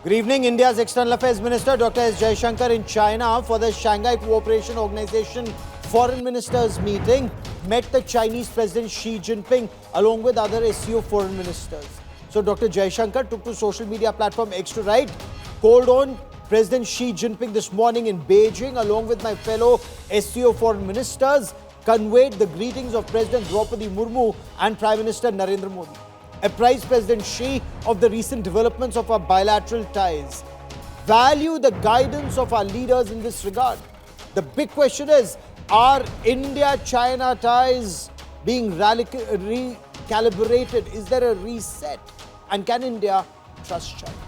Good evening. India's External Affairs Minister Dr. S Jaishankar in China for the Shanghai Cooperation Organization Foreign Ministers meeting met the Chinese President Xi Jinping along with other SCO foreign ministers. So Dr. Jaishankar took to social media platform X to write, "Called on President Xi Jinping this morning in Beijing along with my fellow SCO foreign ministers, conveyed the greetings of President Draupadi Murmu and Prime Minister Narendra Modi. Apprised President Xi of the recent developments of our bilateral ties. Value the guidance of our leaders in this regard." The big question is, are India-China ties being recalibrated? Is there a reset? And can India trust China?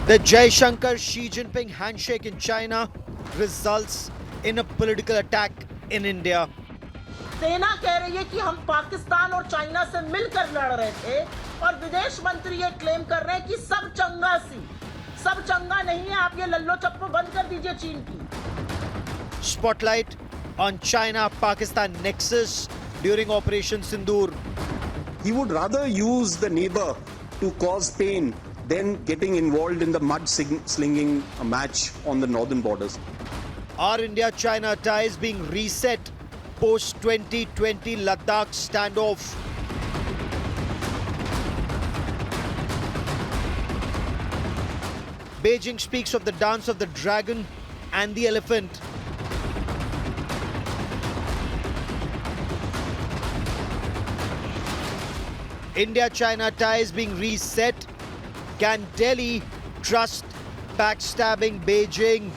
The Jaishankar-Xi Jinping handshake in China results in a political attack in India. सेना कह रही है कि हम पाकिस्तान और China से मिलकर लड़ रहे थे और विदेश मंत्री ये क्लेम कर रहे हैं कि सब चंगा नहीं है, आप ये लल्लो चप्पो बंद कर दीजिए चीन की. Spotlight on China-Pakistan nexus during Operation Sindoor. He would rather use the neighbor to cause pain than getting involved in the mud-slinging match on the northern borders. Are India-China ties being reset post-2020 Ladakh standoff? Beijing speaks of the dance of the dragon and the elephant. India-China ties being reset. Can Delhi trust backstabbing Beijing?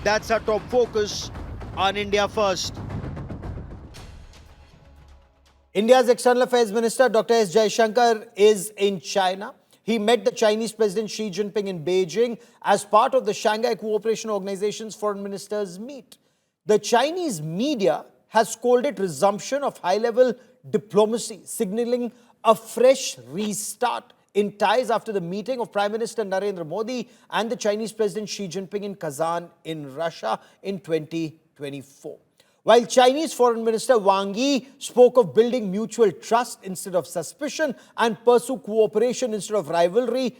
That's our top focus on India First. India's External Affairs Minister Dr. S Jaishankar is in China. He met the Chinese President Xi Jinping in Beijing as part of the Shanghai Cooperation Organization's foreign ministers meet. The Chinese media has called it resumption of high-level diplomacy, signaling a fresh restart in ties after the meeting of Prime Minister Narendra Modi and the Chinese President Xi Jinping in Kazan in Russia in 2024. While Chinese Foreign Minister Wang Yi spoke of building mutual trust instead of suspicion and pursue cooperation instead of rivalry,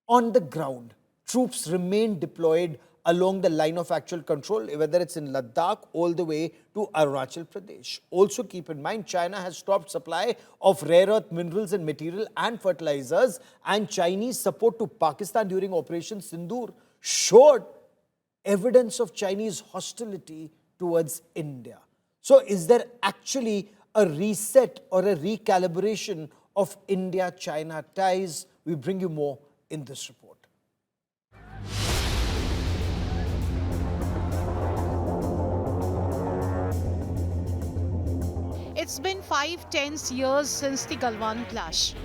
on the ground, troops remain deployed along the line of actual control, whether it's in Ladakh all the way to Arunachal Pradesh. Also keep in mind, China has stopped supply of rare earth minerals and material and fertilizers, and Chinese support to Pakistan during Operation Sindoor showed evidence of Chinese hostility towards India. So is there actually a reset or a recalibration of India-China ties? We bring you more in this report. It's been 5 tense years since the Galwan clash.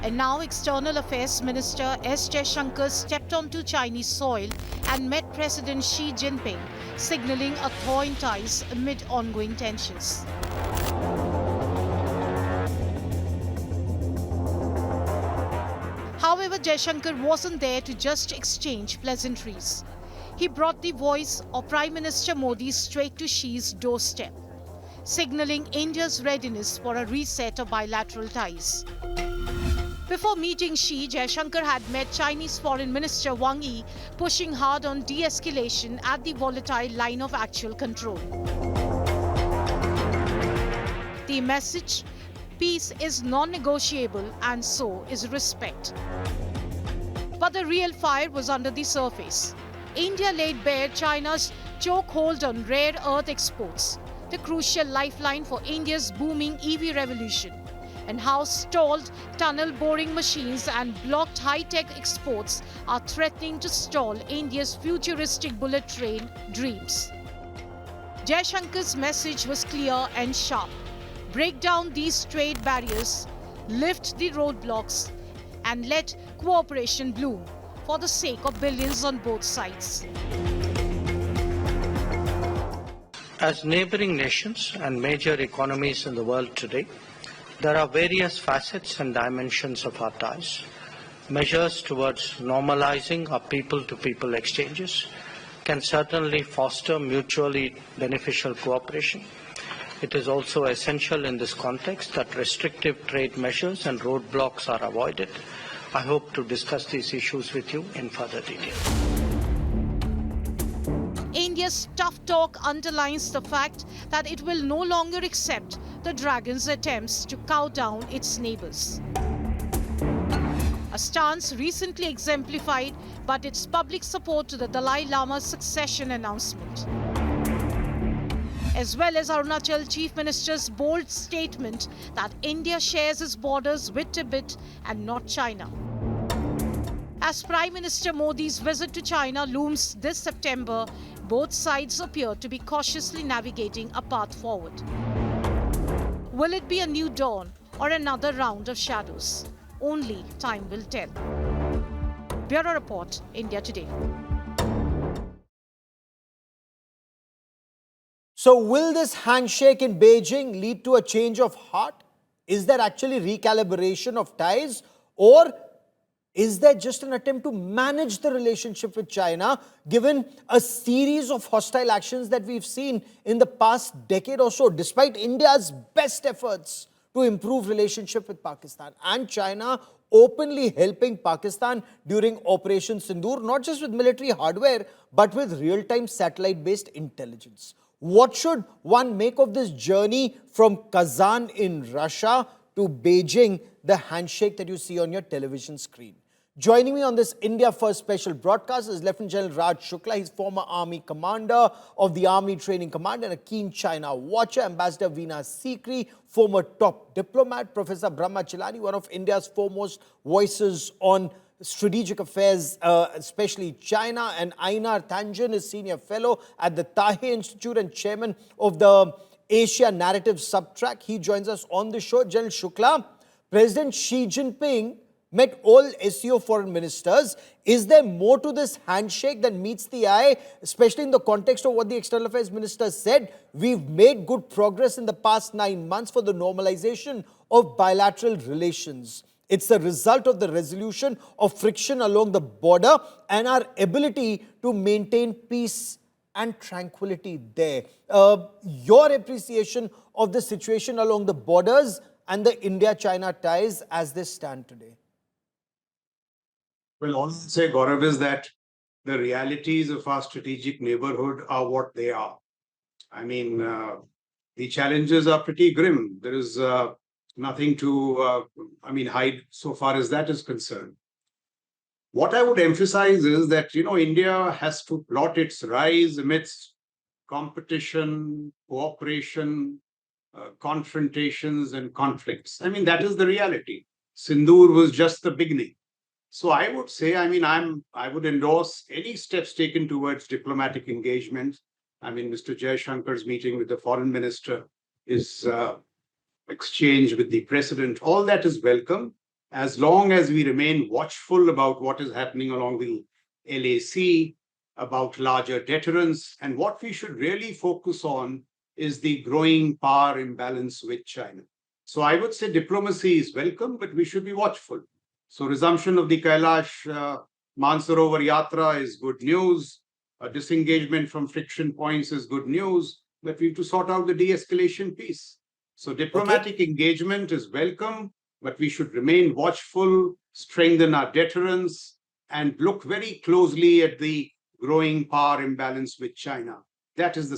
And now External Affairs Minister S Jaishankar stepped onto Chinese soil and met President Xi Jinping, signaling a thaw in ties amid ongoing tensions. However, Jaishankar wasn't there to just exchange pleasantries. He brought the voice of Prime Minister Modi straight to Xi's doorstep, signaling India's readiness for a reset of bilateral ties. Before meeting Xi, Jaishankar had met Chinese Foreign Minister Wang Yi, pushing hard on de-escalation at the volatile line of actual control. The message: peace is non-negotiable and so is respect. But the real fire was under the surface. India laid bare China's chokehold on rare earth exports, the crucial lifeline for India's booming EV revolution, and how stalled tunnel boring machines and blocked high-tech exports are threatening to stall India's futuristic bullet train dreams. Jaishankar's message was clear and sharp: break down these trade barriers, lift the roadblocks, and let cooperation bloom for the sake of billions on both sides. As neighboring nations and major economies in the world today, there are various facets and dimensions of our ties. Measures towards normalizing our people-to-people exchanges can certainly foster mutually beneficial cooperation, It is also essential in this context that restrictive trade measures and roadblocks are avoided. I hope to discuss these issues with you in further detail. India's tough talk underlines the fact that it will no longer accept the dragon's attempts to cow down its neighbors. A stance recently exemplified by its public support to the Dalai Lama's succession announcement, as well as Arunachal Chief Minister's bold statement that India shares its borders with Tibet and not China. As Prime Minister Modi's visit to China looms this September, both sides appear to be cautiously navigating a path forward. Will it be a new dawn or another round of shadows? Only time will tell. Bureau Report, India Today. So will this handshake in Beijing lead to a change of heart? Is there actually recalibration of ties, or is there just an attempt to manage the relationship with China, given a series of hostile actions that we've seen in the past decade or so, despite India's best efforts to improve relationship with Pakistan, and China openly helping Pakistan during Operation Sindoor, not just with military hardware, but with real-time satellite-based intelligence? What should one make of this journey from Kazan in Russia to Beijing, the handshake that you see on your television screen? Joining me on this India First special broadcast is Lieutenant General Raj Shukla. He's former Army commander of the Army Training Command and a keen China watcher. Ambassador Veena Sikri, former top diplomat. Professor Brahma Chilani, one of India's foremost voices on strategic affairs, especially China. And Ainar Thanjan is senior fellow at the Tahe Institute and chairman of the Asia Narrative Subtrack. He joins us on the show. General Shukla, President Xi Jinping met all SCO foreign ministers. Is there more to this handshake than meets the eye, especially in the context of what the External Affairs Minister said? We've made good progress in the past 9 months for the normalization of bilateral relations. It's a result of the resolution of friction along the border and our ability to maintain peace and tranquility there. Your appreciation of the situation along the borders and the India-China ties as they stand today? Well, all I'll say, Gaurav, is that the realities of our strategic neighborhood are what they are. I mean, the challenges are pretty grim. There is nothing to, hide so far as that is concerned. What I would emphasize is that, India has to plot its rise amidst competition, cooperation, confrontations and conflicts. I mean, that is the reality. Sindoor was just the beginning. So I would say, I would endorse any steps taken towards diplomatic engagement. Mr. Jaishankar's meeting with the foreign minister, his exchange with the president, all that is welcome, as long as we remain watchful about what is happening along the LAC, about larger deterrence. And what we should really focus on is the growing power imbalance with China. So I would say diplomacy is welcome, but we should be watchful. So resumption of the Kailash Mansarovar Yatra is good news. A disengagement from friction points is good news, but we have to sort out the de-escalation piece. So diplomatic engagement is welcome, but we should remain watchful, strengthen our deterrence, and look very closely at the growing power imbalance with China. That is the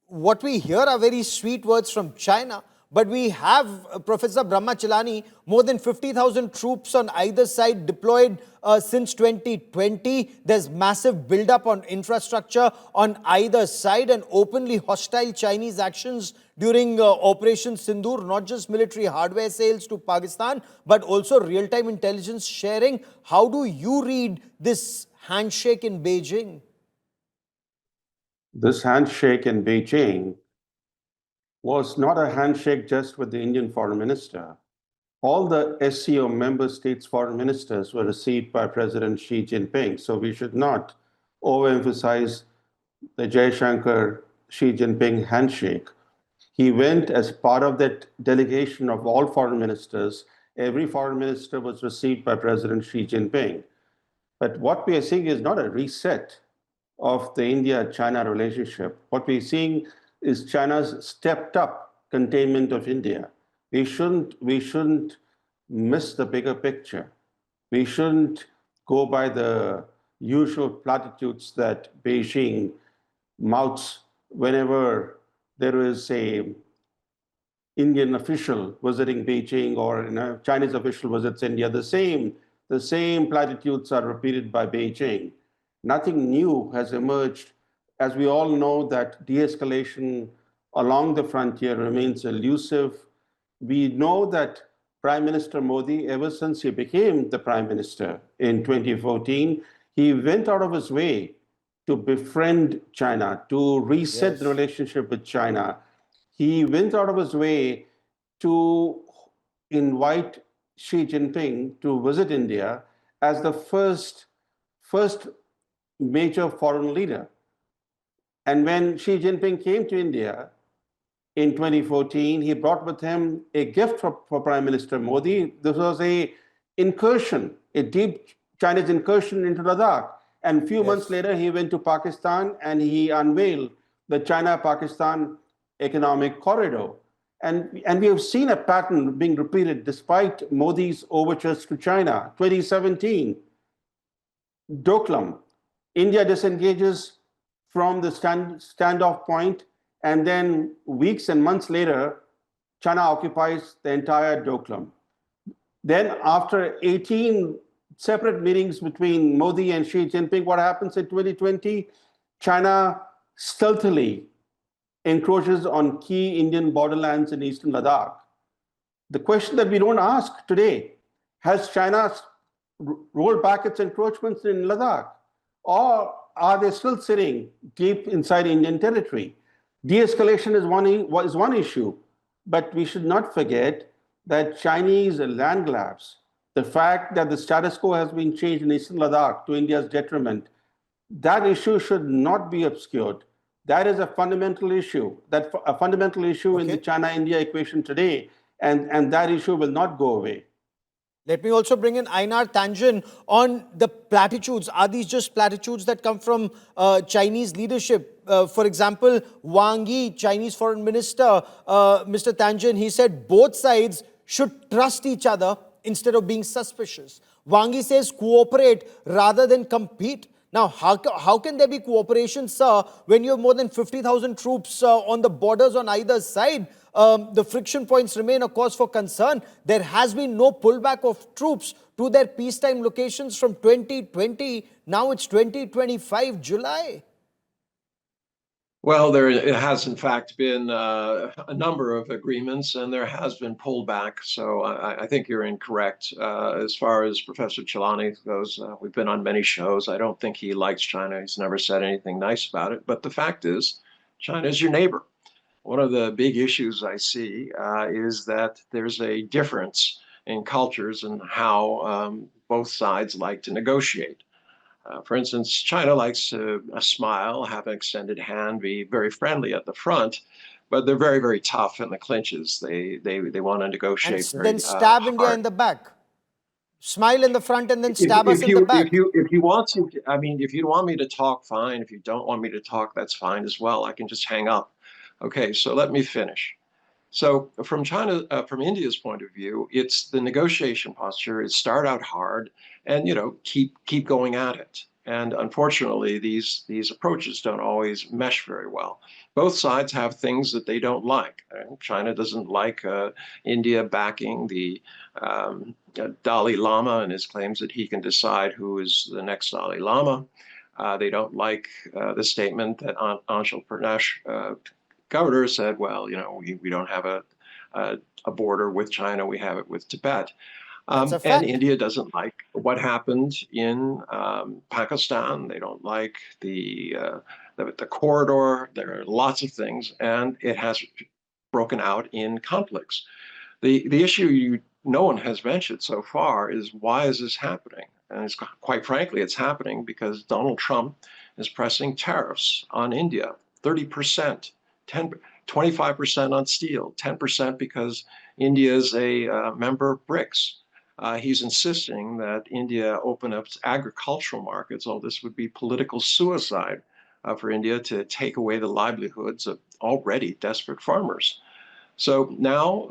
what we hear are very sweet words from China. But we have, Professor Brahma Chilani, more than 50,000 troops on either side deployed since 2020. There's massive buildup on infrastructure on either side and openly hostile Chinese actions during Operation Sindoor, not just military hardware sales to Pakistan, but also real-time intelligence sharing. How do you read this handshake in Beijing? This handshake in Beijing was not a handshake just with the Indian foreign minister. All the SCO member states' foreign ministers were received by President Xi Jinping. So we should not overemphasize the Jaishankar-Xi Jinping handshake. He went as part of that delegation of all foreign ministers. Every foreign minister was received by President Xi Jinping. But what we are seeing is not a reset of the India-China relationship. What we're seeing is China's stepped up containment of India. We shouldn't miss the bigger picture. We shouldn't go by the usual platitudes that Beijing mouths whenever there is a Indian official visiting Beijing or a Chinese official visits India. The same platitudes are repeated by Beijing. Nothing new has emerged. As we all know that de-escalation along the frontier remains elusive. We know that Prime Minister Modi, ever since he became the Prime Minister in 2014, he went out of his way to befriend China, to reset the relationship with China. He went out of his way to invite Xi Jinping to visit India as the first major foreign leader. And when Xi Jinping came to India in 2014, he brought with him a gift for Prime Minister Modi. This was a deep Chinese incursion into Ladakh. And a few months later, he went to Pakistan and he unveiled the China-Pakistan economic corridor. And we have seen a pattern being repeated despite Modi's overtures to China. 2017, Doklam, India disengages from the standoff point, and then weeks and months later, China occupies the entire Doklam. Then after 18 separate meetings between Modi and Xi Jinping, what happens in 2020? China stealthily encroaches on key Indian borderlands in eastern Ladakh. The question that we don't ask today, has China rolled back its encroachments in Ladakh? Or are they still sitting deep inside Indian territory? De-escalation is one issue, but we should not forget that Chinese land grabs, the fact that the status quo has been changed in eastern Ladakh to India's detriment, that issue should not be obscured. That is a fundamental issue, in the China-India equation today, and that issue will not go away. Let me also bring in Einar Tangen on the platitudes. Are these just platitudes that come from Chinese leadership? For example, Wang Yi, Chinese foreign minister, Mr. Tangen, he said both sides should trust each other instead of being suspicious. Wang Yi says cooperate rather than compete. Now, how can there be cooperation, sir, when you have more than 50,000 troops on the borders on either side? The friction points remain a cause for concern. There has been no pullback of troops to their peacetime locations from 2020. Now it's 2025 July. Well, it has in fact been a number of agreements, and there has been pullback. So I think you're incorrect. As far as Professor Chilani goes, we've been on many shows. I don't think he likes China. He's never said anything nice about it. But the fact is, China is your neighbor. One of the big issues I see is that there's a difference in cultures and how both sides like to negotiate. For instance, China likes to smile, have an extended hand, be very friendly at the front, but they're very, very tough in the clinches. They want to negotiate and then stab India in the back. Smile in the front and then stab us in the back. If you want to, I mean, if you want me to talk, fine. If you don't want me to talk, that's fine as well. I can just hang up. Okay, so let me finish. So from India's point of view, it's the negotiation posture. It's start out hard and, keep going at it. And unfortunately, these approaches don't always mesh very well. Both sides have things that they don't like. China doesn't like India backing the Dalai Lama and his claims that he can decide who is the next Dalai Lama. They don't like the statement that Anshul Pradesh governor said, well, we don't have a border with China, we have it with Tibet. And India doesn't like what happened in Pakistan. They don't like the corridor. There are lots of things, and it has broken out in conflicts. The issue no one has mentioned so far is, why is this happening? And it's, quite frankly, it's happening because Donald Trump is pressing tariffs on India, 30%. 25% on steel, 10% because India is a member of BRICS. He's insisting that India open up its agricultural markets. All this would be political suicide for India to take away the livelihoods of already desperate farmers. So now,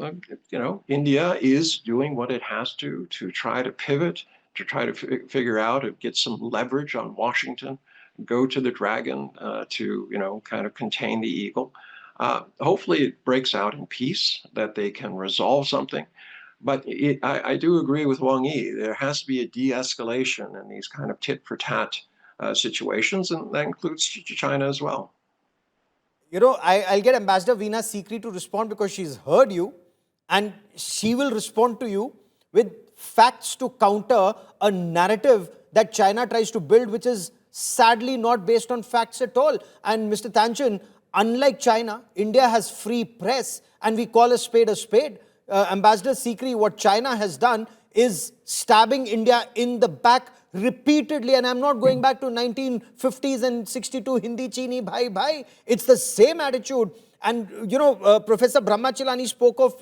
India is doing what it has to try to pivot, to try to figure out, to get some leverage on Washington, go to the dragon to, kind of contain the eagle. Hopefully it breaks out in peace, that they can resolve something. But I do agree with Wang Yi. There has to be a de-escalation in these kind of tit-for-tat situations, and that includes China as well. I'll get Ambassador Veena Sikri to respond because she's heard you and she will respond to you with facts to counter a narrative that China tries to build, which is sadly not based on facts at all. And Mr. Tanchan, unlike China, India has free press and we call a spade a spade. Ambassador Sikri, what China has done is stabbing India in the back repeatedly, and I'm not going back to 1950s and 62 Hindi Chini bhai bhai. It's the same attitude. And Professor Brahmachalani spoke of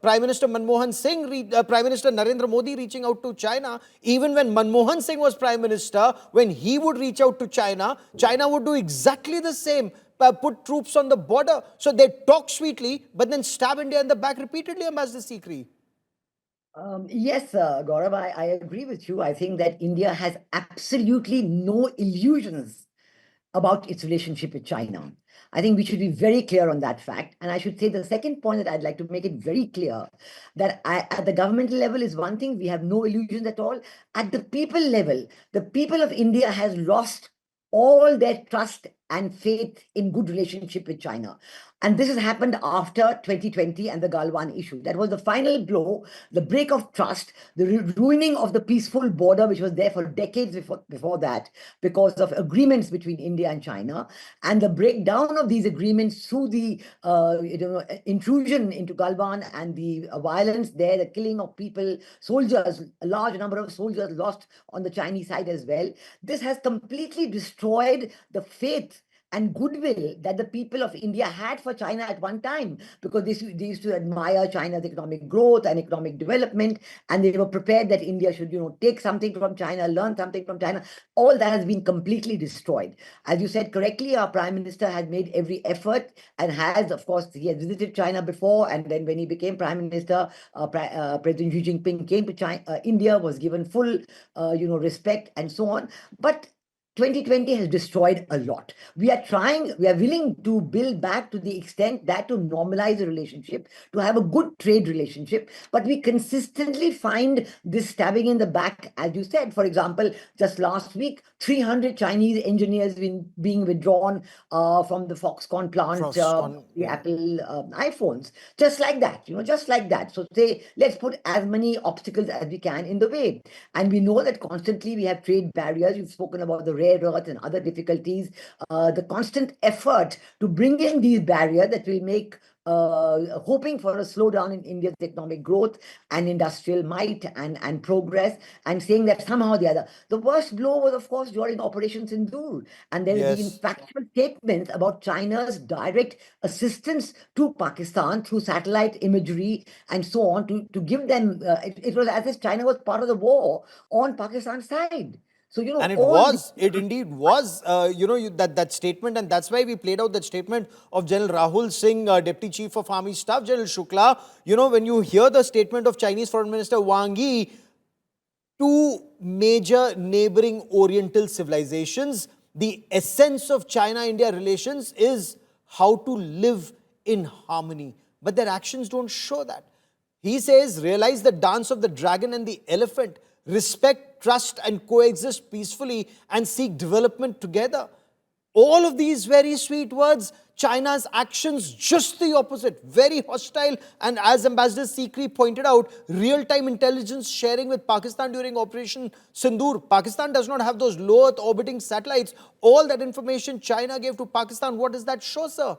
Prime Minister Manmohan Singh, Prime Minister Narendra Modi reaching out to China. Even when Manmohan Singh was Prime Minister, when he would reach out to China, China would do exactly the same. Put troops on the border. So they talk sweetly, but then stab India in the back repeatedly, Ambassador Sikri. Yes, Gaurav, I agree with you. I think that India has absolutely no illusions about its relationship with China. I think we should be very clear on that fact. And I should say the second point that I'd like to make it very clear, that at the governmental level is one thing, we have no illusions at all. At the people level, the people of India has lost all their trust and faith in good relationship with China. And this has happened after 2020 and the Galwan issue. That was the final blow, the break of trust, the ruining of the peaceful border, which was there for decades before that, because of agreements between India and China, and the breakdown of these agreements through the intrusion into Galwan and the violence there, the killing of people, soldiers, a large number of soldiers lost on the Chinese side as well. This has completely destroyed the faith and goodwill that the people of India had for China at one time, because they used to admire China's economic growth and economic development, and they were prepared that India should, take something from China, learn something from China. All that has been completely destroyed. As you said correctly, our Prime Minister has made every effort and has, of course, he has visited China before, and then when he became Prime Minister, President Xi Jinping came to China, India, was given full, respect and so on. But 2020 has destroyed a lot. We are willing to build back to the extent that to normalize a relationship, to have a good trade relationship, but we consistently find this stabbing in the back, as you said. For example, just last week, 300 Chinese engineers being withdrawn from the Foxconn plant, the Apple iPhones, just like that, just like that. So say, let's put as many obstacles as we can in the way. And we know that constantly we have trade barriers. You've spoken about the rare earth and other difficulties, the constant effort to bring in these barriers that will make hoping for a slowdown in India's economic growth and industrial might and progress, and saying that somehow or the other. The worst blow was, of course, during Operation Sindoor. And there have been factual statements about China's direct assistance to Pakistan through satellite imagery and so on to give them, it was as if China was part of the war on Pakistan's side. So, and it indeed was, that statement, and that's why we played out that statement of General Rahul Singh, Deputy Chief of Army Staff, General Shukla. When you hear the statement of Chinese Foreign Minister Wang Yi, two major neighboring Oriental civilizations, the essence of China-India relations is how to live in harmony. But their actions don't show that. He says, realize the dance of the dragon and the elephant. Respect, trust, and coexist peacefully and seek development together. All of these very sweet words, China's actions just the opposite, very hostile. And as Ambassador Sikri pointed out, real-time intelligence sharing with Pakistan during Operation Sindoor. Pakistan does not have those low Earth orbiting satellites. All that information China gave to Pakistan, what does that show, sir?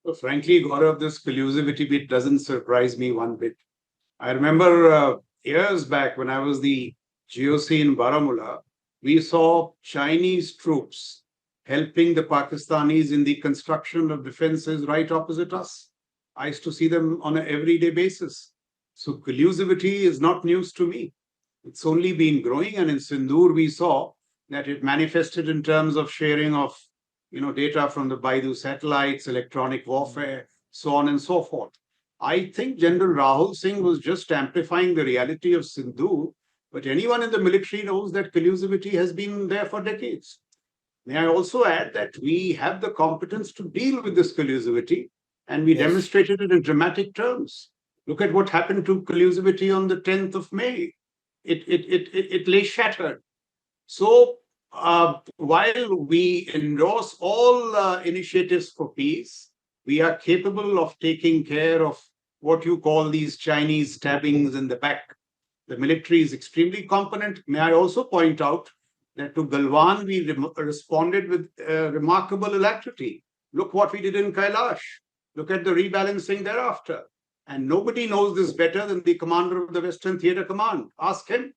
So frankly, Gaurav, this collusivity bit doesn't surprise me one bit. I remember years back when I was the GOC in Baramulla, we saw Chinese troops helping the Pakistanis in the construction of defenses right opposite us. I used to see them on an everyday basis. So collusivity is not news to me. It's only been growing, and in Sindoor we saw that it manifested in terms of sharing of, data from the Baidu satellites, electronic warfare, so on and so forth. I think General Rahul Singh was just amplifying the reality of Sindhu, but anyone in the military knows that collusivity has been there for decades. May I also add that we have the competence to deal with this collusivity, and we demonstrated it in dramatic terms. Look at what happened to collusivity on the 10th of May. It lay shattered. So while we endorse all initiatives for peace, we are capable of taking care of what you call these Chinese stabbings in the back. The military is extremely competent. May I also point out that to Galwan, we responded with remarkable alacrity. Look what we did in Kailash. Look at the rebalancing thereafter. And nobody knows this better than the commander of the Western Theatre Command. Ask him.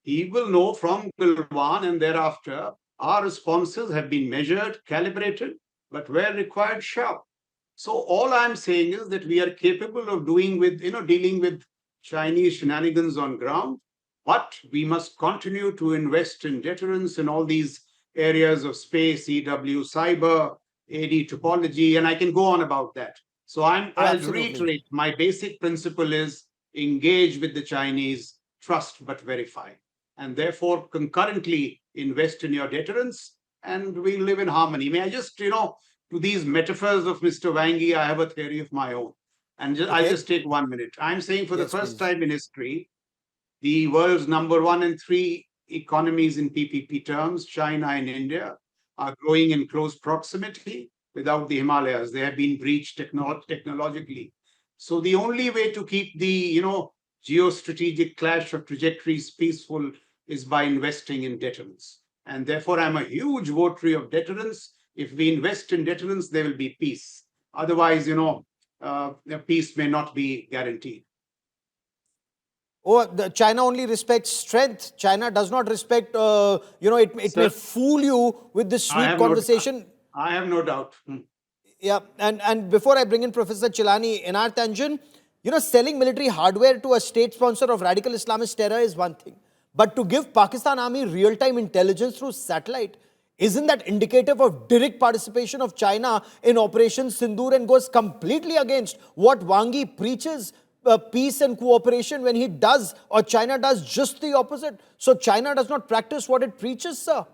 He will know from Galwan and thereafter, our responses have been measured, calibrated, but where required, sharp. So all I'm saying is that we are capable of dealing with Chinese shenanigans on ground, but we must continue to invest in deterrence in all these areas of space, EW, cyber, AD topology, and I can go on about that. So I'll reiterate, my basic principle is engage with the Chinese, trust but verify, and therefore concurrently invest in your deterrence, and we live in harmony. May I just, to these metaphors of Mr. Wangi, I have a theory of my own. And I'll just take 1 minute. I'm saying for the first time in history, the world's number 1 and 3 economies in PPP terms, China and India, are growing in close proximity without the Himalayas. They have been breached technologically. So the only way to keep the, geostrategic clash of trajectories peaceful is by investing in deterrence. And therefore, I'm a huge votary of deterrence. If we invest in deterrence, there will be peace. Otherwise, peace may not be guaranteed. China only respects strength. China does not respect, it may fool you with this sweet conversation. I have no doubt. Yeah, and before I bring in Professor Chilani, in our tangent, selling military hardware to a state sponsor of radical Islamist terror is one thing. But to give Pakistan Army real-time intelligence through satellite, isn't that indicative of direct participation of China in Operation Sindoor and goes completely against what Wangi preaches, peace and cooperation, when he does, or China does just the opposite? So China does not practice what it preaches, sir?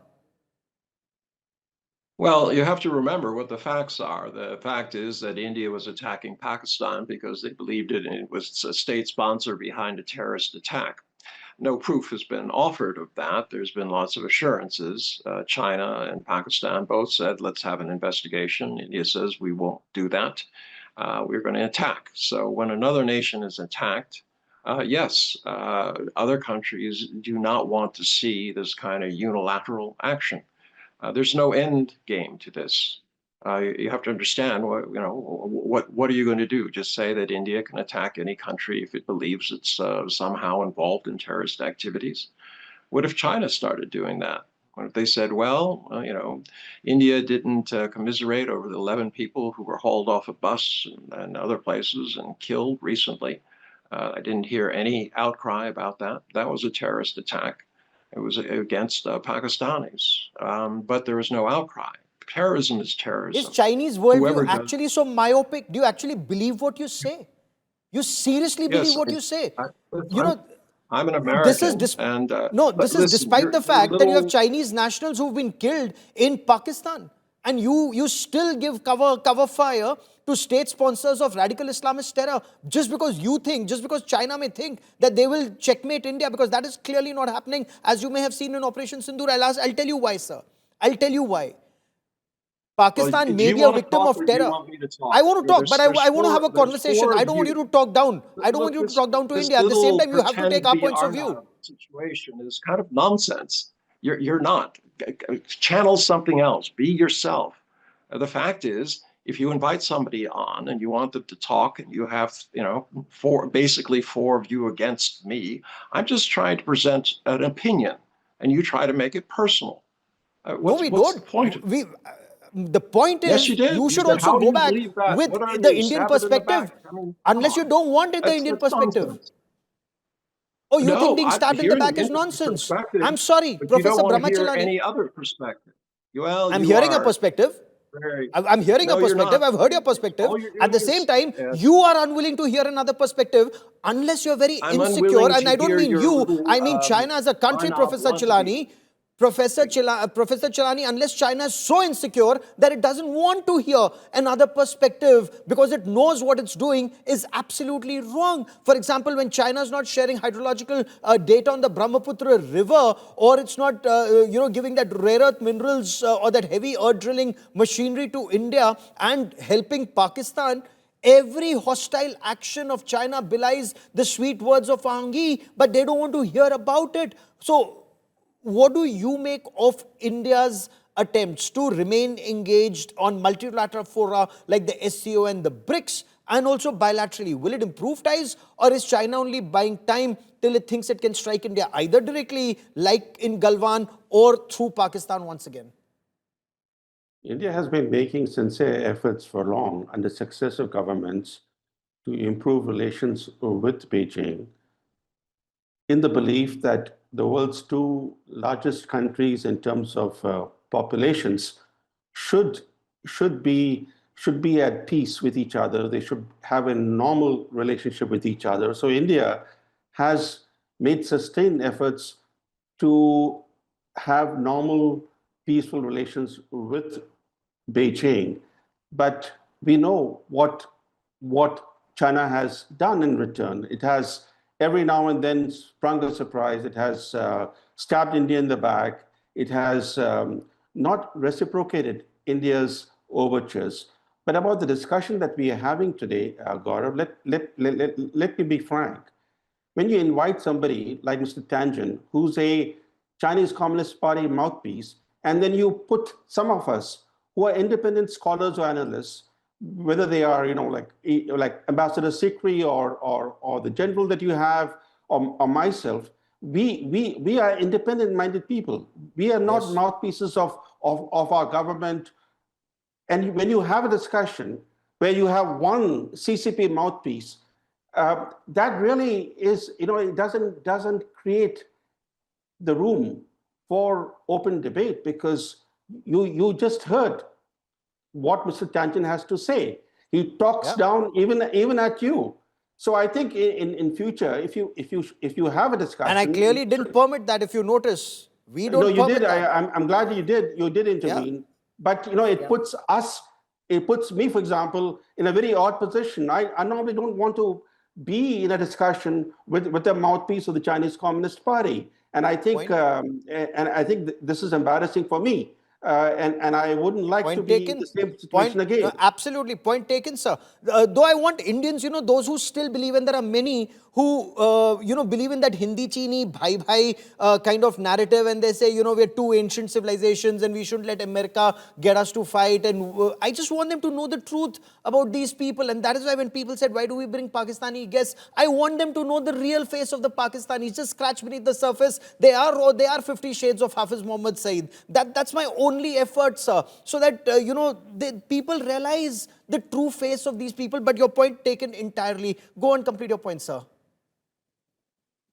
Well, you have to remember what the facts are. The fact is that India was attacking Pakistan because they believed it was a state sponsor behind a terrorist attack. No proof has been offered of that. There's been lots of assurances. China and Pakistan both said, let's have an investigation. India says, we won't do that. We're going to attack. So when another nation is attacked, yes, other countries do not want to see this kind of unilateral action. There's no end game to this. You have to understand what are you going to do? Just say that India can attack any country if it believes it's somehow involved in terrorist activities? What if China started doing that? What if they said, well, India didn't commiserate over the 11 people who were hauled off a bus and other places and killed recently? I didn't hear any outcry about that. That was a terrorist attack. It was against Pakistanis, but there was no outcry. Terrorism is terrorism. Is Chinese worldview actually so myopic? Do you actually believe what you say? You seriously believe what you say? I'm an American. This is despite the fact that you have Chinese nationals who've been killed in Pakistan, and you still give cover fire to state sponsors of radical Islamist terror just because China may think that they will checkmate India, because that is clearly not happening, as you may have seen in Operation Sindoor. I'll tell you why, sir. I'll tell you why. Pakistan may be a victim of terror. I want to talk, but I want to have a conversation. I don't want you to talk down. I don't want you to talk down to India. At the same time, you have to take our points of view. Situation is kind of nonsense. You're not. Channel something else. Be yourself. The fact is, if you invite somebody on and you want them to talk and you have, basically four of you against me, I'm just trying to present an opinion and you try to make it personal. What's the point of it? The point is, you should also go back with the Indian perspective, unless you don't want it, the Indian perspective. Oh, you think No, being I stabbed in hear the the back is interesting nonsense? perspective, I'm sorry, but you don't Professor want to hear Brahmachalani. any other perspective. Well, I'm you hearing a are perspective. very. I'm hearing a No, you're perspective. not. I've heard your perspective. All you're At doing the same is time, you are unwilling to hear another perspective unless you're very I'm insecure. unwilling And to I don't hear mean your you, little I mean China as a country, Professor non-observation. Chilani. Professor Chalani, unless China is so insecure that it doesn't want to hear another perspective because it knows what it's doing is absolutely wrong. For example, when China is not sharing hydrological data on the Brahmaputra River, or it's not, giving that rare earth minerals or that heavy earth drilling machinery to India and helping Pakistan, every hostile action of China belies the sweet words of Angi, but they don't want to hear about it. So, what do you make of India's attempts to remain engaged on multilateral fora like the SCO and the BRICS, and also bilaterally? Will it improve ties, or is China only buying time till it thinks it can strike India either directly like in Galwan or through Pakistan once again? India has been making sincere efforts for long under successive governments to improve relations with Beijing, in the belief that the world's two largest countries in terms of populations should be at peace with each other. They should have a normal relationship with each other. So India has made sustained efforts to have normal, peaceful relations with Beijing. But we know what China has done in return. It has every now and then sprung a surprise. It has stabbed India in the back. It has not reciprocated India's overtures. But about the discussion that we are having today, Gaurav, let me be frank. When you invite somebody like Mr. Tangent, who's a Chinese Communist Party mouthpiece, and then you put some of us who are independent scholars or analysts, whether they are, like Ambassador Sikri or the general that you have, or myself, we are independent-minded people. We are not mouthpieces of our government. And when you have a discussion where you have one CCP mouthpiece, that really is, it doesn't create the room for open debate, because you just heard what Mr. Tangent has to say. He talks down even at you. So I think in future, if you have a discussion, and I clearly didn't permit that. If you notice, we don't. No, you permit did. that. I'm glad you did. You did intervene, but it puts us. It puts me, for example, in a very odd position. I normally don't want to be in a discussion with the mouthpiece of the Chinese Communist Party, and I think this is embarrassing for me. And I wouldn't like to be in the same situation again. Absolutely. Point taken, sir. Though I want Indians, those who still believe, and there are many who, believe in that Hindi Chini, bhai bhai kind of narrative, and they say, we're two ancient civilizations and we shouldn't let America get us to fight. And I just want them to know the truth about these people. And that is why when people said, why do we bring Pakistani guests? I want them to know the real face of the Pakistanis. Just scratch beneath the surface. They are raw. They are 50 shades of Hafiz Muhammad Saeed. That's my only effort, sir. So that, people realize the true face of these people. But your point taken entirely. Go and complete your point, sir.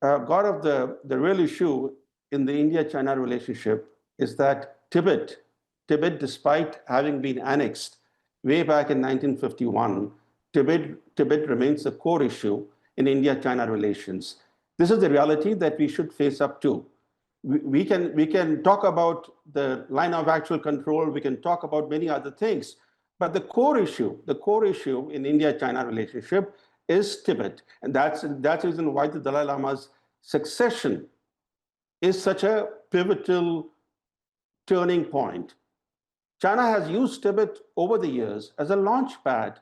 Gaurav, the real issue in the India-China relationship is that Tibet, despite having been annexed way back in 1951, Tibet remains a core issue in India-China relations. This is the reality that we should face up to. We can talk about the line of actual control. We can talk about many other things, but the core issue in India-China relationship is Tibet, and that's the reason why the Dalai Lama's succession is such a pivotal turning point. China has used Tibet over the years as a launch pad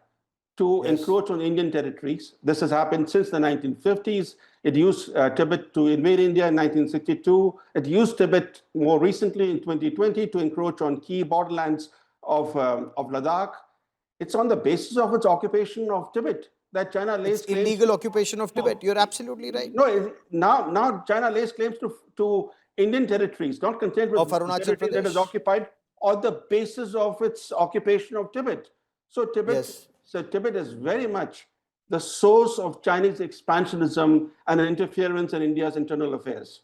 to encroach on Indian territories. This has happened since the 1950s. It used Tibet to invade India in 1962. It used Tibet more recently in 2020 to encroach on key borderlands of Ladakh. It's on the basis of its occupation of Tibet that China lays claims. Illegal occupation of Tibet. You're absolutely right. No, now China lays claims to Indian territories, not content with territory that is occupied on the basis of its occupation of Tibet. So Tibet is very much the source of Chinese expansionism and interference in India's internal affairs.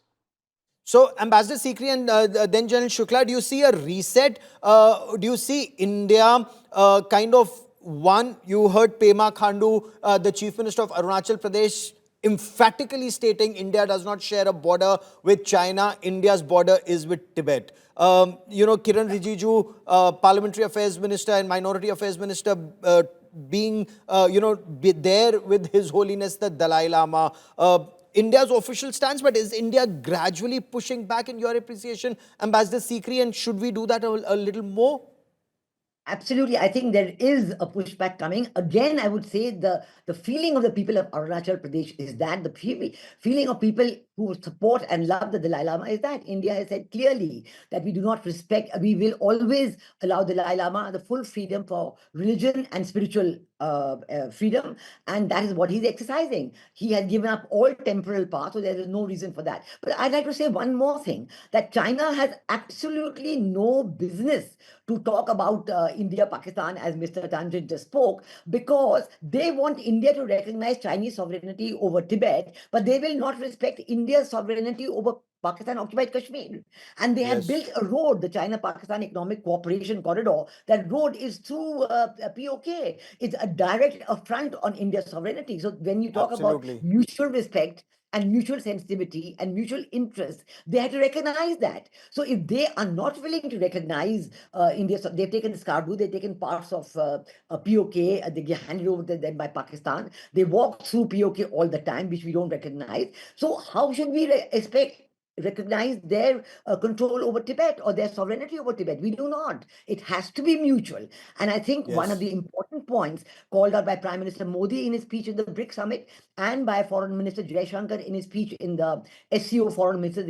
So, Ambassador Sikri and then General Shukla, do you see a reset? Do you see India kind of one? You heard Pema Khandu, the Chief Minister of Arunachal Pradesh, emphatically stating India does not share a border with China. India's border is with Tibet. Kiran Rijiju, Parliamentary Affairs Minister and Minority Affairs Minister, being, be there with His Holiness the Dalai Lama. India's official stance, but is India gradually pushing back in your appreciation, Ambassador Sikri, and should we do that a little more? Absolutely. I think there is a pushback coming. Again, I would say the feeling of the people of Arunachal Pradesh is that the feeling of people who support and love the Dalai Lama is that India has said clearly that we do not respect, we will always allow the Dalai Lama the full freedom for religion and spiritual freedom. And that is what he's exercising. He has given up all temporal power, so there is no reason for that. But I'd like to say one more thing, that China has absolutely no business to talk about India, Pakistan, as Mr. Tangent just spoke, because they want India to recognize Chinese sovereignty over Tibet, but they will not respect India's sovereignty over Pakistan occupied Kashmir. And they have built a road, the China-Pakistan Economic Cooperation Corridor. That road is through POK. It's a direct affront on India's sovereignty. So when you talk about mutual respect and mutual sensitivity and mutual interest, they have to recognize that. So if they are not willing to recognize India, so they've taken Skardu, they've taken parts of POK, they get handed over to them by Pakistan. They walk through POK all the time, which we don't recognize. So how should we recognize their control over Tibet or their sovereignty over Tibet? We do not. It has to be mutual. And I think one of the important points called out by Prime Minister Modi in his speech at the BRICS summit and by Foreign Minister Jaishankar in his speech in the SCO Foreign Minister,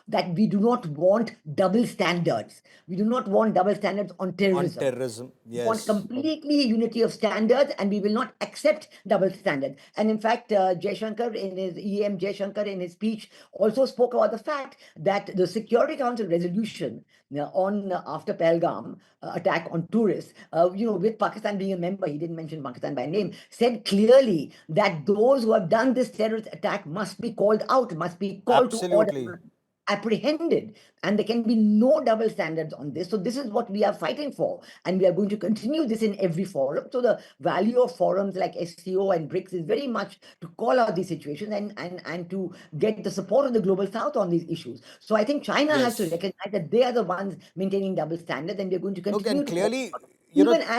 that we do not want double standards. We do not want double standards on terrorism. On terrorism, yes. We want completely unity of standards, and we will not accept double standards. And in fact, Jaishankar in his Jaishankar in his speech also spoke about the fact that the Security Council resolution on after Pahalgam attack on tourists, with Pakistan being a member, he didn't mention Pakistan by name, said clearly that those who have done this terrorist attack must be called out, must be called to order, apprehended, and there can be no double standards on this. So this is what we are fighting for, and we are going to continue this in every forum. So the value of forums like SCO and BRICS is very much to call out these situations and to get the support of the global south on these issues. So I think China has to recognize that they are the ones maintaining double standards, and we're going to continue. Look, and clearly,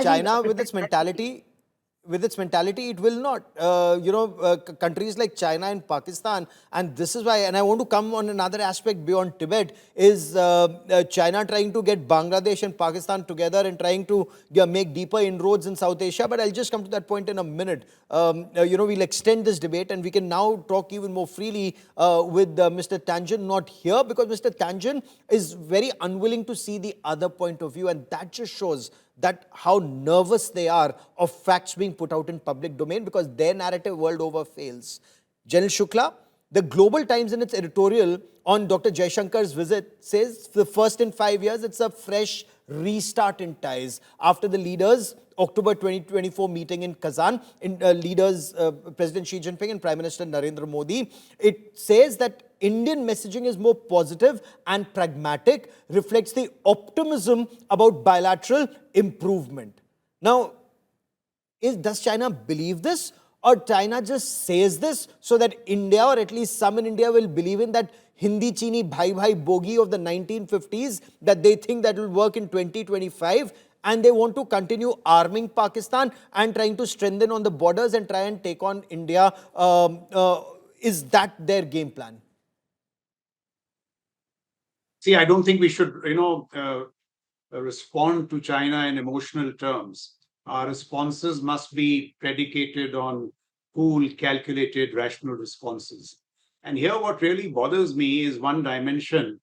China with its mentality, it will not. Countries like China and Pakistan, and this is why, and I want to come on another aspect beyond Tibet, is China trying to get Bangladesh and Pakistan together and trying to make deeper inroads in South Asia. But I'll just come to that point in a minute. We'll extend this debate and we can now talk even more freely with Mr. Tangent, not here, because Mr. Tangent is very unwilling to see the other point of view, and that just shows that how nervous they are of facts being put out in public domain, because their narrative world over fails. General Shukla, the Global Times in its editorial on Dr. Jaishankar's visit says the first in 5 years, it's a fresh restart in ties. After the leaders' October 2024 meeting in Kazan, leaders President Xi Jinping and Prime Minister Narendra Modi, it says that Indian messaging is more positive and pragmatic, reflects the optimism about bilateral improvement. Now, does China believe this, or China just says this so that India, or at least some in India, will believe in that Hindi Chini Bhai Bhai bogie of the 1950s, that they think that will work in 2025, and they want to continue arming Pakistan and trying to strengthen on the borders and try and take on India? Is that their game plan? See, I don't think we should, respond to China in emotional terms. Our responses must be predicated on cool, calculated, rational responses. And here what really bothers me is one dimension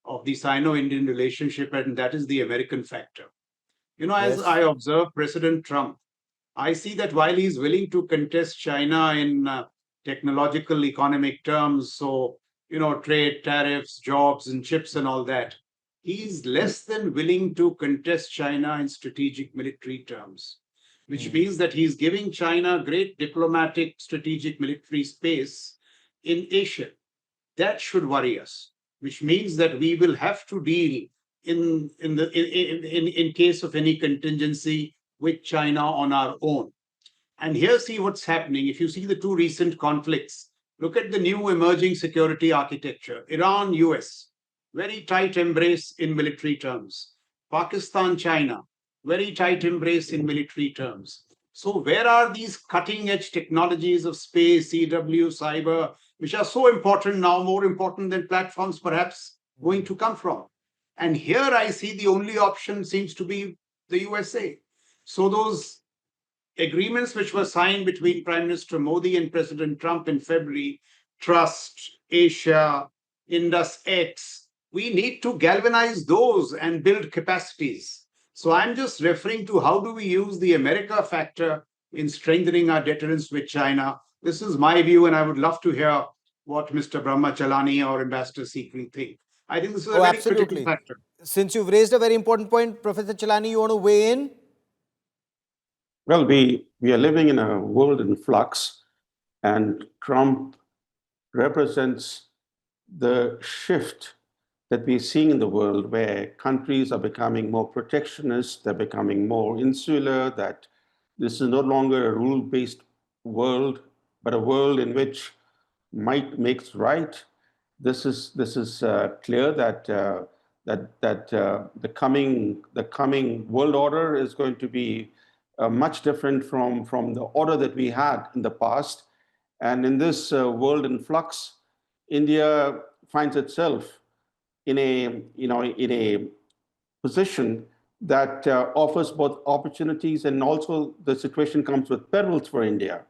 of the Sino-Indian relationship, and that is the American factor. As I observe President Trump, I see that while he's willing to contest China in technological, economic terms, so, trade, tariffs, jobs, and chips and all that, he's less than willing to contest China in strategic military terms. which means that he's giving China great diplomatic, strategic, military space in Asia. That should worry us, which means that we will have to deal in case of any contingency with China on our own. And here, see what's happening. If you see the two recent conflicts, look at the new emerging security architecture. Iran, US, very tight embrace in military terms. Pakistan, China, very tight embrace in military terms. So where are these cutting edge technologies of space, CW, cyber, which are so important now, more important than platforms perhaps, going to come from? And here I see the only option seems to be the USA. So those agreements which were signed between Prime Minister Modi and President Trump in February, Trust, Asia, Indus X, we need to galvanize those and build capacities. So I'm just referring to how do we use the America factor in strengthening our deterrence with China. This is my view, and I would love to hear what Mr. Brahmachalani or Ambassador Sikri think. I think this is a very critical factor. Since you've raised a very important point, Professor Chalani, you want to weigh in? Well, we are living in a world in flux, and Trump represents the shift that we're seeing in the world, where countries are becoming more protectionist, they're becoming more insular, that this is no longer a rule-based world, but a world in which might makes right. This is clear that the coming world order is going to be much different from the order that we had in the past. And in this world in flux, India finds itself in a position that offers both opportunities, and also the situation comes with perils for India.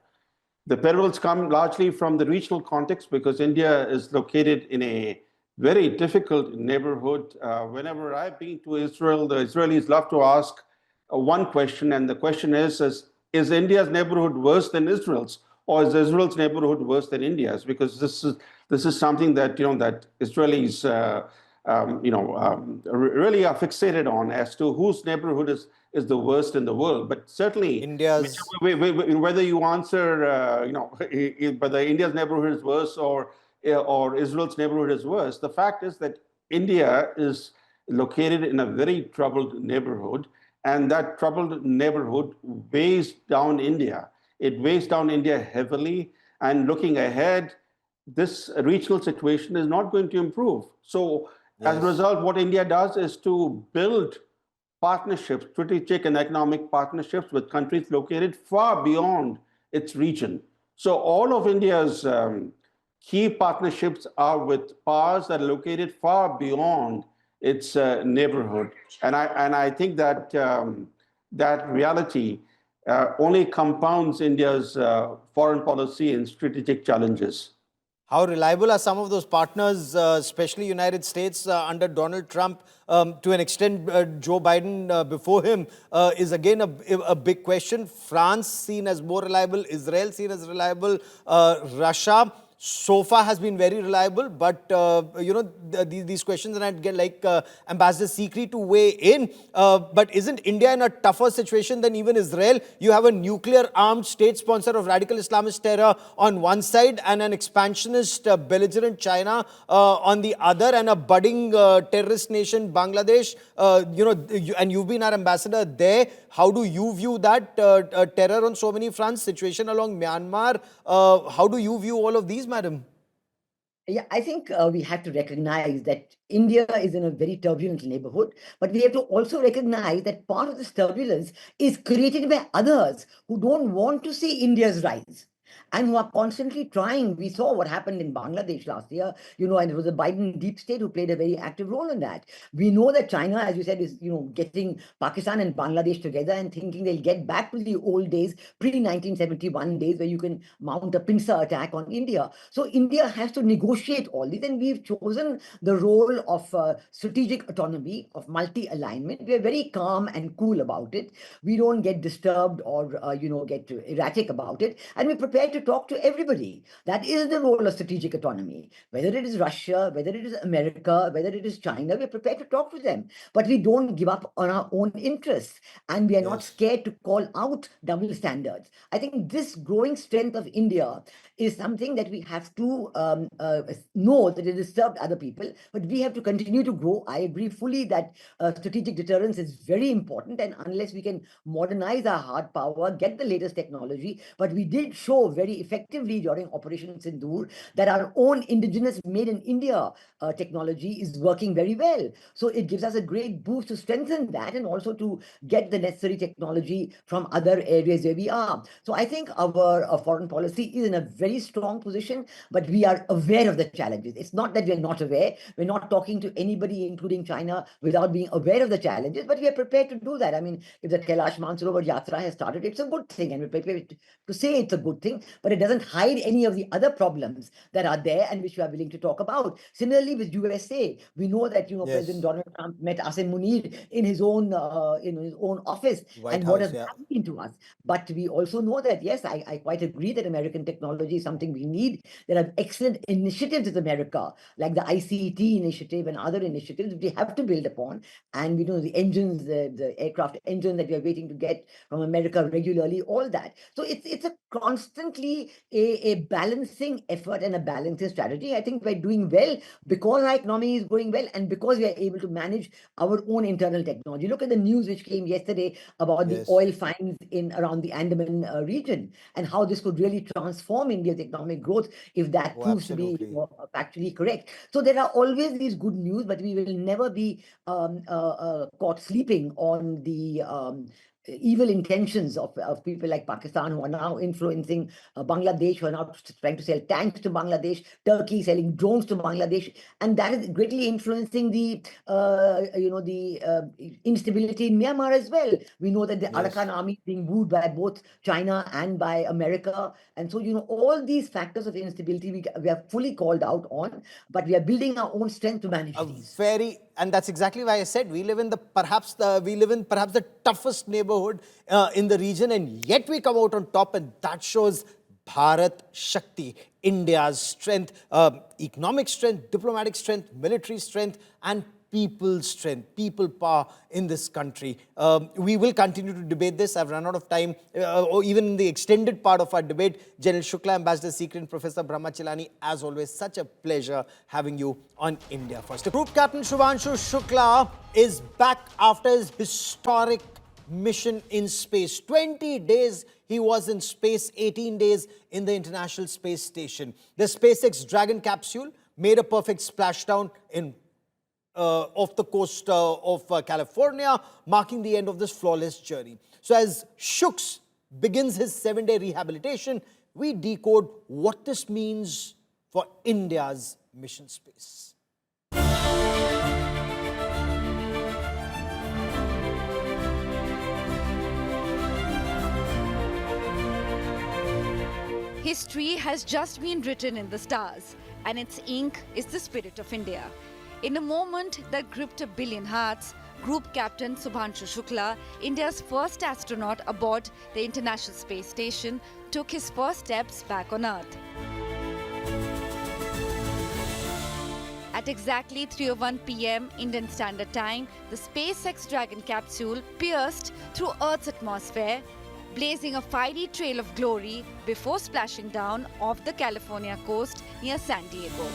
The perils come largely from the regional context, because India is located in a very difficult neighborhood. Whenever I've been to Israel, the Israelis love to ask one question, and the question is India's neighborhood worse than Israel's, or is Israel's neighborhood worse than India's? Because this is something that that Israelis really are fixated on, as to whose neighborhood is the worst in the world. But certainly India's, whether you answer whether India's neighborhood is worse or Israel's neighborhood is worse, the fact is that India is located in a very troubled neighborhood, and that troubled neighborhood weighs down India. It weighs down India heavily, and looking ahead, this regional situation is not going to improve. So as a result, what India does is to build partnerships, strategic and economic partnerships with countries located far beyond its region. So all of India's key partnerships are with powers that are located far beyond its neighborhood. And I think that that reality only compounds India's foreign policy and strategic challenges. How reliable are some of those partners, especially United States under Donald Trump? To an extent, Joe Biden before him is again a big question. France seen as more reliable, Israel seen as reliable, Russia so far has been very reliable, but these questions, and I'd get like Ambassador Sikri to weigh in. But isn't India in a tougher situation than even Israel? You have a nuclear-armed state sponsor of radical Islamist terror on one side, and an expansionist, belligerent China on the other, and a budding terrorist nation, Bangladesh. And you've been our ambassador there. How do you view that terror on so many fronts? Situation along Myanmar. How do you view all of these, madam? Yeah, I think we have to recognize that India is in a very turbulent neighborhood, but we have to also recognize that part of this turbulence is created by others who don't want to see India's rise and who are constantly trying. We saw what happened in Bangladesh last year, and it was the Biden deep state who played a very active role in that. We know that China, as you said, is, getting Pakistan and Bangladesh together and thinking they'll get back to the old days, pre-1971 days, where you can mount a pincer attack on India. So India has to negotiate all these, and we've chosen the role of strategic autonomy, of multi-alignment. We're very calm and cool about it. We don't get disturbed or, get erratic about it. And we prepare prepared to talk to everybody. That is the role of strategic autonomy. Whether it is Russia, whether it is America, whether it is China, we're prepared to talk to them. But we don't give up on our own interests. And we are not scared to call out double standards. I think this growing strength of India is something that we have to know that it has served other people, but we have to continue to grow. I agree fully that strategic deterrence is very important, and unless we can modernize our hard power, get the latest technology, but we did show very effectively during Operation Sindoor that our own indigenous made in India technology is working very well. So it gives us a great boost to strengthen that and also to get the necessary technology from other areas where we are. So I think our foreign policy is in a very strong position, but we are aware of the challenges. It's not that we're not aware. We're not talking to anybody, including China, without being aware of the challenges, but we are prepared to do that. I mean, if the Kailash Mansarovar Yatra has started, it's a good thing, and we're prepared to say it's a good thing, but it doesn't hide any of the other problems that are there and which we are willing to talk about. Similarly, with USA, we know that President Donald Trump met Asim Munir in his own office, White and what House, has happened to us. But we also know that, yes, I quite agree that American technology is something we need. There are excellent initiatives in America, like the ICT initiative and other initiatives we have to build upon. And we know the engines, the aircraft engine that we are waiting to get from America regularly, all that. So it's a constantly a balancing effort and a balancing strategy. I think we're doing well because our economy is going well and because we are able to manage our own internal technology. Look at the news which came yesterday about the oil finds in around the Andaman region and how this could really transform India's economic growth if that proves to be factually correct. So there are always these good news, but we will never be caught sleeping on the evil intentions of people like Pakistan, who are now influencing Bangladesh, who are now trying to sell tanks to Bangladesh, Turkey selling drones to Bangladesh, and that is greatly influencing the instability in Myanmar as well. We know that the Arakan army is being wooed by both China and by America, and so all these factors of instability we are fully called out on, but we are building our own strength to manage these. And that's exactly why I said we live in perhaps the toughest neighborhood in the region, and yet we come out on top, and that shows Bharat Shakti, India's strength, economic strength, diplomatic strength, military strength, and people's strength, people power in this country. We will continue to debate this. I've run out of time, or even in the extended part of our debate. General Shukla, Ambassador Secret, Professor Brahmachalani, as always, such a pleasure having you on India First. Group Captain Shubhanshu Shukla is back after his historic mission in space. 20 days he was in space, 18 days in the International Space Station. The SpaceX Dragon capsule made a perfect splashdown off the coast of California, marking the end of this flawless journey. So as Shuks begins his 7-day rehabilitation, we decode what this means for India's mission space. History has just been written in the stars, and its ink is the spirit of India. In a moment that gripped a billion hearts, Group Captain Shubhanshu Shukla, India's first astronaut aboard the International Space Station, took his first steps back on Earth. At exactly 3:01 p.m. Indian Standard Time, the SpaceX Dragon capsule pierced through Earth's atmosphere, blazing a fiery trail of glory before splashing down off the California coast near San Diego.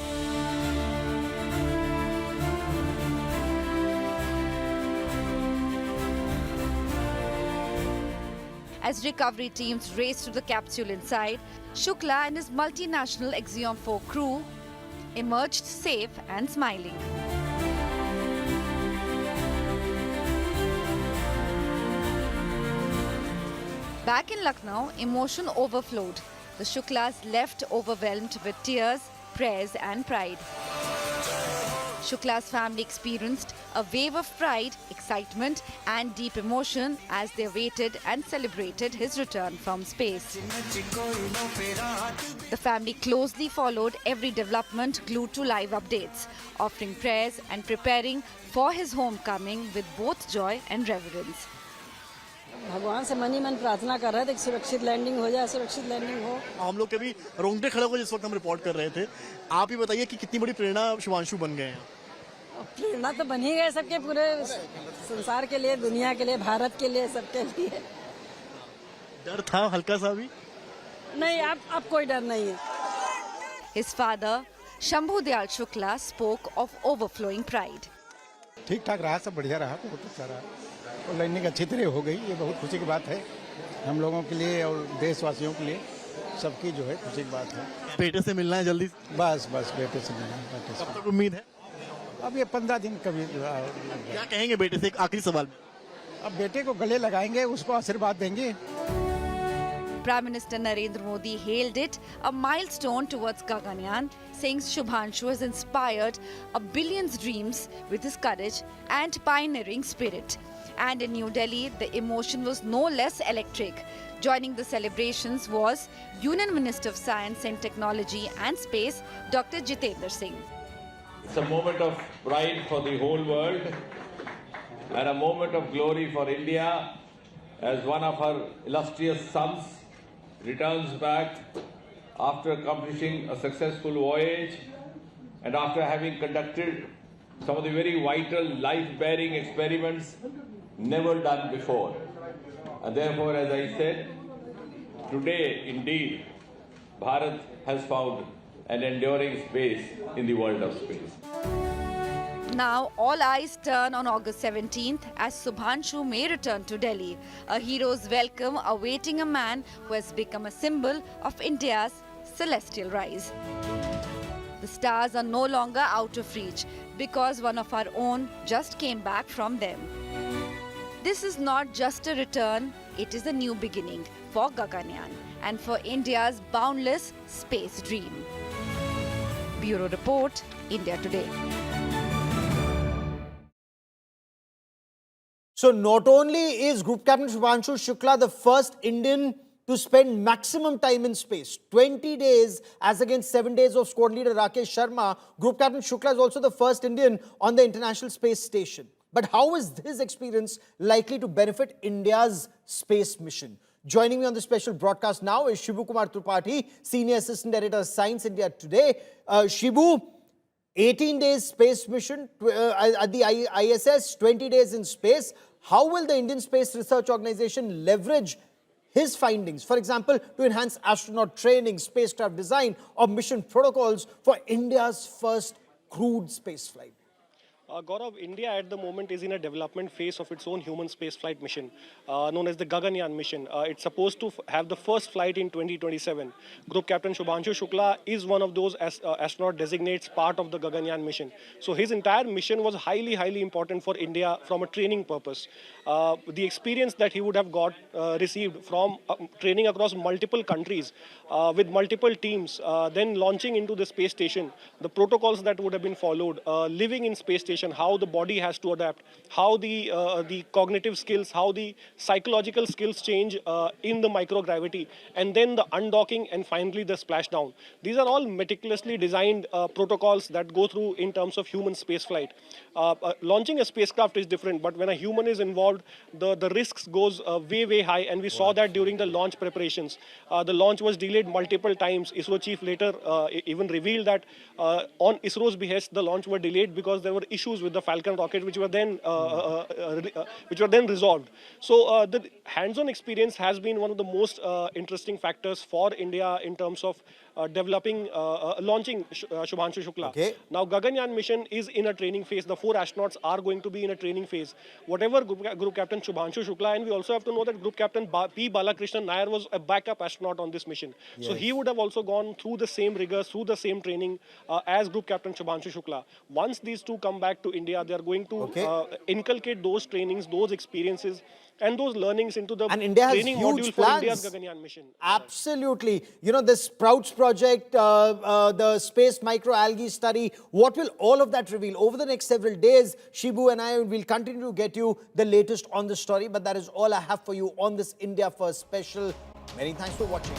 As recovery teams raced to the capsule inside, Shukla and his multinational Axiom 4 crew emerged safe and smiling. Back in Lucknow, emotion overflowed. The Shuklas left overwhelmed with tears, prayers and pride. Shukla's family experienced a wave of pride, excitement and deep emotion as they waited and celebrated his return from space. The family closely followed every development, glued to live updates, offering prayers and preparing for his homecoming with both joy and reverence. भगवान से मन ही मन प्रार्थना कर रहे थे कि सुरक्षित लैंडिंग हो जाए, सुरक्षित लैंडिंग हो। हम लोग के भी रोंगटे खड़े हो जिस वक्त हम रिपोर्ट कर रहे थे। आप ही बताइए कि कितनी बड़ी प्रेरणा शुभांशु बन गए हैं। प्रेरणा तो बन ही गए सबके, पूरे संसार के लिए, दुनिया के लिए, भारत के लिए, सबके लिए। डर था हल्का सा भी? नहीं, अब कोई डर नहीं है। His father, Shambhu Dayal Shukla, spoke of overflowing pride. ठीक ठाक रहा, सब बढ़िया रहा, बहुत अच्छा रहा और लैंडिंग अच्छी तरह हो गई। ये बहुत खुशी की बात है हम लोगों के लिए और देशवासियों के लिए, सबकी जो है खुशी की बात है। बेटे से मिलना है जल्दी? बस बेटे से मिलना है, बेटे से। कब तक उम्मीद है? अब ये 15 दिन कभी। क्या कहेंगे बेटे से एक आखिरी सवाल में? अब बेटे को गले लगाएंगे, उसको आशीर्वाद देंगे। Prime Minister Narendra Modi hailed it a milestone towards Gaganyaan, saying Shubhanshu has inspired a billion's dreams with his courage and pioneering spirit. And in New Delhi, the emotion was no less electric. Joining the celebrations was Union Minister of Science and Technology and Space, Dr. Jitendra Singh. It's a moment of pride for the whole world and a moment of glory for India as one of her illustrious sons returns back after accomplishing a successful voyage and after having conducted some of the very vital life-bearing experiments never done before. And therefore, as I said, today indeed Bharat has found an enduring space in the world of space. Now, all eyes turn on August 17th as Shubhanshu may return to Delhi, a hero's welcome awaiting a man who has become a symbol of India's celestial rise. The stars are no longer out of reach because one of our own just came back from them. This is not just a return, it is a new beginning for Gaganyaan and for India's boundless space dream. Bureau Report, India Today. So not only is Group Captain Shubhanshu Shukla the first Indian to spend maximum time in space, 20 days as against 7 days of squad leader Rakesh Sharma, Group Captain Shukla is also the first Indian on the International Space Station. But how is his experience likely to benefit India's space mission? Joining me on the special broadcast now is Shibu Kumar Tripathi, Senior Assistant Editor, Science India Today. Shibu, 18 days space mission at the ISS, 20 days in space. How will the Indian Space Research Organization leverage his findings, for example, to enhance astronaut training, spacecraft design, or mission protocols for India's first crewed spaceflight? Gaurav, India at the moment is in a development phase of its own human spaceflight mission, known as the Gaganyaan mission. It's supposed to have the first flight in 2027. Group Captain Shubhanshu Shukla is one of those astronaut designates part of the Gaganyaan mission. So his entire mission was highly important for India from a training purpose. The experience that he would have received from training across multiple countries with multiple teams, then launching into the space station, the protocols that would have been followed, living in space station, how the body has to adapt, how the cognitive skills, how the psychological skills change in the microgravity, and then the undocking and finally the splashdown. These are all meticulously designed protocols that go through in terms of human spaceflight. Launching a spacecraft is different, but when a human is involved, the risks goes way high, and we saw that during the launch preparations. The launch was delayed multiple times. ISRO chief later even revealed that on ISRO's behest, the launch were delayed because there were issues with the Falcon rocket, which were then resolved. So the hands-on experience has been one of the most interesting factors for India in terms of launching Shubhanshu Shukla. Okay. Now, Gaganyaan mission is in a training phase. The 4 astronauts are going to be in a training phase. Whatever Group Captain Shubhanshu Shukla, and we also have to know that Group Captain P. Balakrishnan Nair was a backup astronaut on this mission. Yes. So he would have also gone through the same rigors, through the same training as Group Captain Shubhanshu Shukla. Once these two come back to India, they are going to inculcate those trainings, those experiences, and those learnings into the training module for India's Gaganyaan mission. Absolutely. You know, the Sprouts project, the space microalgae study, what will all of that reveal? Over the next several days, Shibu and I will continue to get you the latest on the story, but that is all I have for you on this India First special. Many thanks for watching.